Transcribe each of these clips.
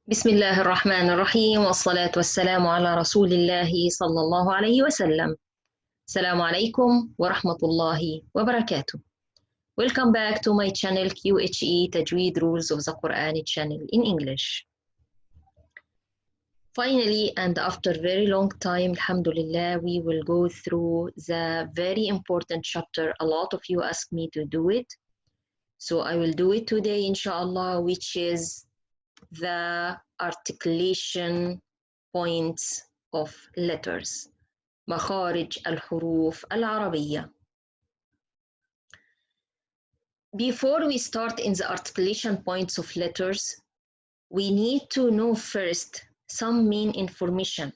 بسم الله الرحمن الرحيم والصلاة والسلام على رسول الله صلى الله عليه وسلم. السلام عليكم ورحمة الله وبركاته. Welcome back to my channel QHE Tajweed Rules of the Quran channel in English. Finally, and after very long time, alhamdulillah, we will go through the very important chapter. A lot of you asked me to do it. So I will do it today, inshallah, which is the articulation points of letters. makharij al-huruf al-Arabiyya. Before we start in the articulation points of letters, we need to know first some main information,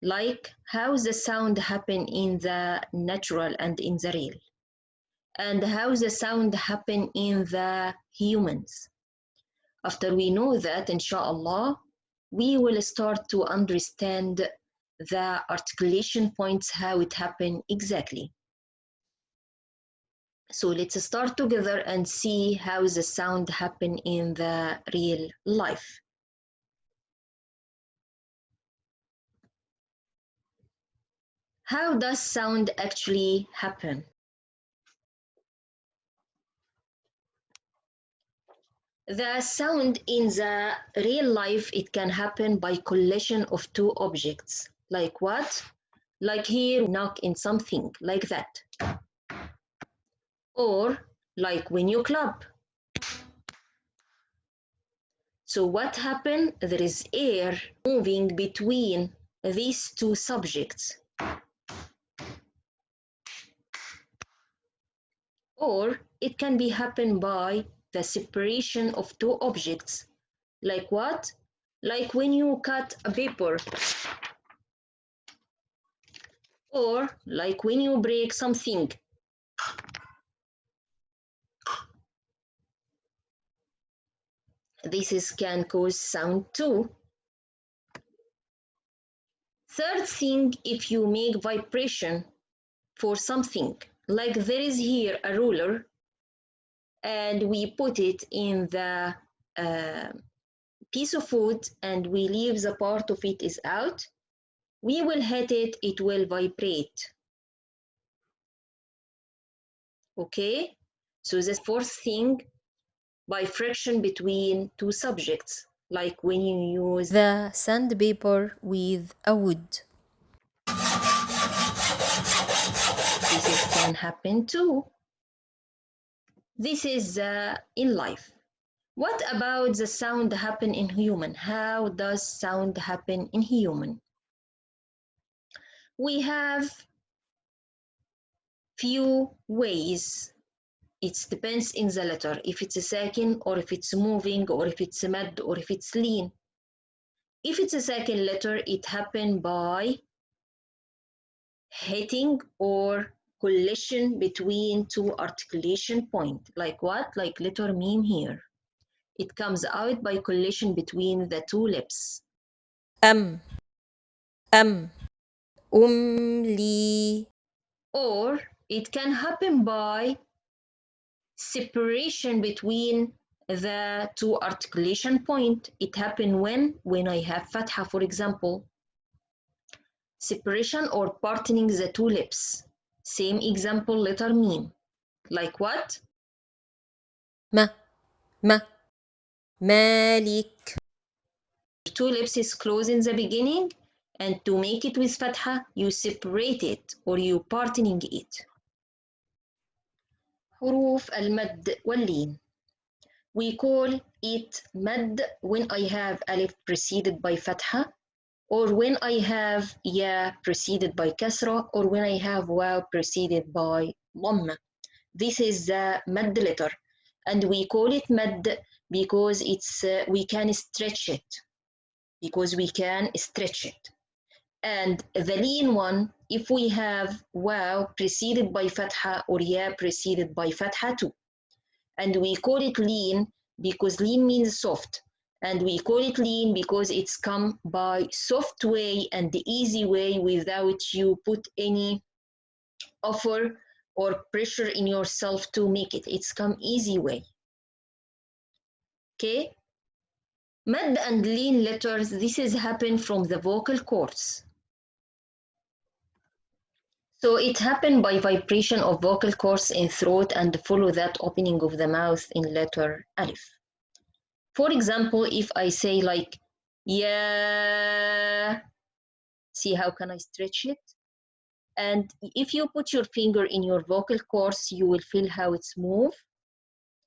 like how the sound happen in the natural and in the real, and how the sound happen in the humans. After we know that, inshallah, we will start to understand the articulation points, how it happened exactly. So let's start together and see how the sound happen in the real life. How does sound actually happen? The sound in the real life, it can happen by collision of two objects. Like what? Like here, knock in something, like that. Or like when you clap. So what happened? There is air moving between these two subjects. Or it can be happen by the separation of two objects. Like what? Like when you cut a paper. Or like when you break something. This can cause sound too. Third thing, if you make vibration for something, like there is here a ruler and we put it in the piece of wood and we leave the part of it is out, we will hit it, it will vibrate. Okay, so the fourth thing, by friction between two subjects, like when you use the sandpaper with a wood. This can happen too. This is in life. What about the sound happen in human? How does sound happen in human? We have few ways. It depends in the letter, if it's a sakin or if it's moving or if it's a mad or if it's lean. If it's a second letter, it happen by hitting or collision between two articulation point. Like what? Like letter meme here. It comes out by collision between the two lips. أم لي. Or it can happen by separation between the two articulation point. It happen when I have fatha, for example. Separation or parting the two lips. Same example, letter meme. Like what? ما مالك. Two lips is closed in the beginning, and to make it with fatha, you separate it or you parting it. حروف المد واللين. We call it mad when I have alif preceded by fatha, or when I have ya preceded by kasra, or when I have waw preceded by dhamma. This is the mad letter, and we call it mad because we can stretch it. And the lean one, if we have waw preceded by fatha or ya preceded by fatha too. And we call it lean because lean means soft. And we call it lean because it's come by soft way and the easy way without you put any effort or pressure in yourself to make it. It's come easy way. Okay? Mad and lean letters, this is happen from the vocal cords. So it happened by vibration of vocal cords in throat and follow that opening of the mouth in letter alif. For example, if I say like yeah, see how can I stretch it? And if you put your finger in your vocal cords, you will feel how it's move,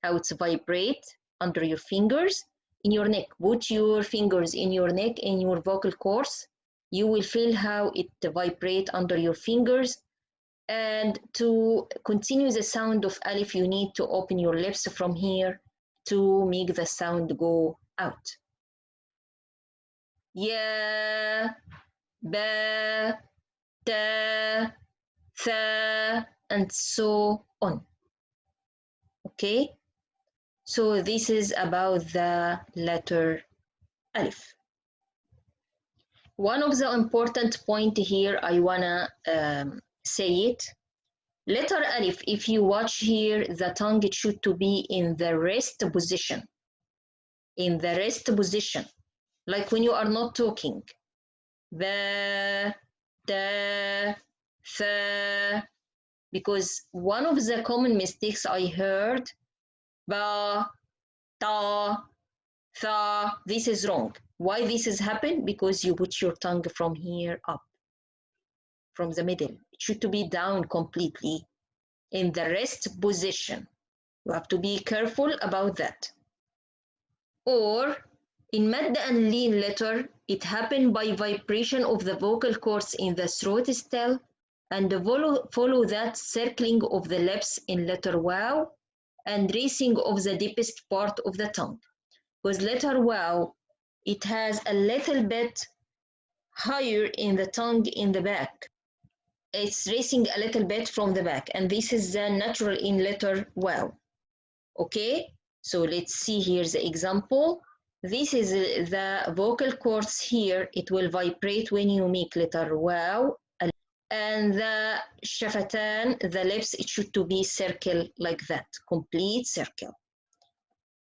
how it's vibrate under your fingers. In your neck, put your fingers in your neck in your vocal cords. You will feel how it vibrate under your fingers. And to continue the sound of alif, you need to open your lips from here to make the sound go out. Ya, ba, ta, tha, and so on. Okay, so this is about the letter alif. One of the important point here, I wanna say it. Letter alif, if you watch here, the tongue it should to be in the rest position. In the rest position, like when you are not talking. Ba, da, tha. Because one of the common mistakes I heard, ba, ta, tha, this is wrong. Why this has happened? Because you put your tongue from here up, from the middle. It should to be down completely in the rest position. You have to be careful about that. Or in mad and lean letter, it happened by vibration of the vocal cords in the throat still, and follow that circling of the lips in letter wow and raising of the deepest part of the tongue. Because letter wow, it has a little bit higher in the tongue in the back. It's raising a little bit from the back, and this is the natural in letter wow. Okay, so let's see here the example. This is the vocal cords here. It will vibrate when you make letter wow. And the shafatan, the lips, it should to be circle like that, complete circle.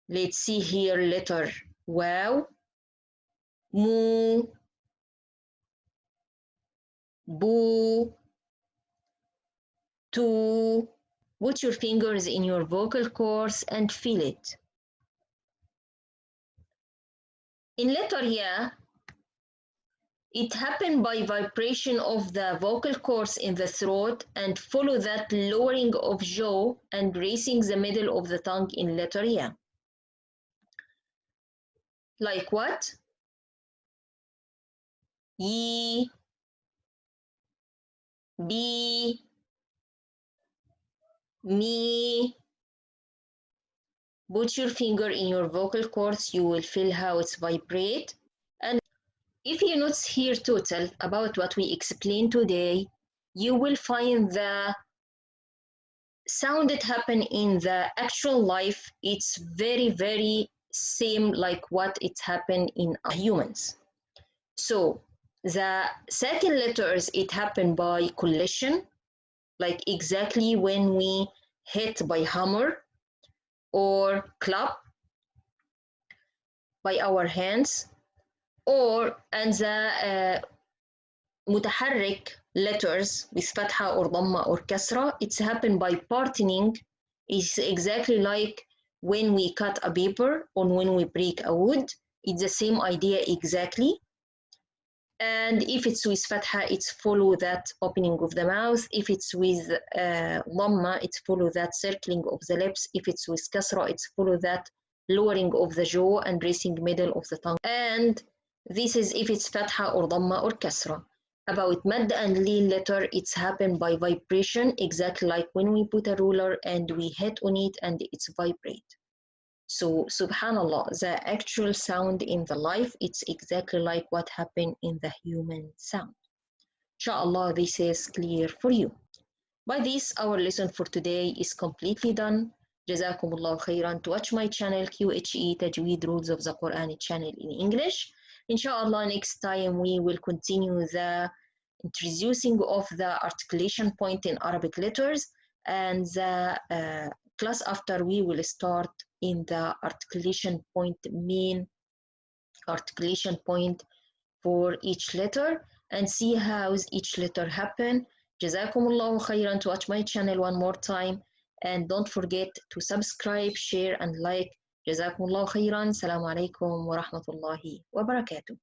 Let's see here letter wow. Mu, bu, tu. Put your fingers in your vocal cords and feel it. In letter ya, it happened by vibration of the vocal cords in the throat and follow that lowering of jaw and raising the middle of the tongue in letter ya. Like what? Yi, bi, mi. Put your finger in your vocal cords, you will feel how it's vibrate. And if you notice here total about what we explained today, you will find the sound that happen in the actual life. It's very same like what it happened in humans. So the second letters, it happened by collision, like exactly when we hit by hammer or clap by our hands, or and the متحرك letters with fatha or dhamma or kasra, it's happened by parting. It's exactly like when we cut a paper or when we break a wood. It's the same idea exactly. And if it's with fatha, it's follow that opening of the mouth. If it's with dhamma, it's follow that circling of the lips. If it's with kasra, it's follow that lowering of the jaw and raising middle of the tongue. And this is if it's fatha or dhamma or kasra. About mad and lean letter, it's happened by vibration, exactly like when we put a ruler and we hit on it and it's vibrate. So subhanallah, the actual sound in the life, it's exactly like what happened in the human sound. Inshallah, this is clear for you. By this, our lesson for today is completely done. Jazakumullah khairan. To watch my channel QHE Tajweed Rules of the Quran channel in English. Inshallah, next time we will continue the introducing of the articulation point in Arabic letters, and the class after we will start in the articulation point main articulation point for each letter and see how each letter happen. Jazakumullahu khairan to watch my channel one more time, and don't forget to subscribe, share and like. Jazakumullahu khairan. Assalamu alaikum wa rahmatullahi wa barakatuh.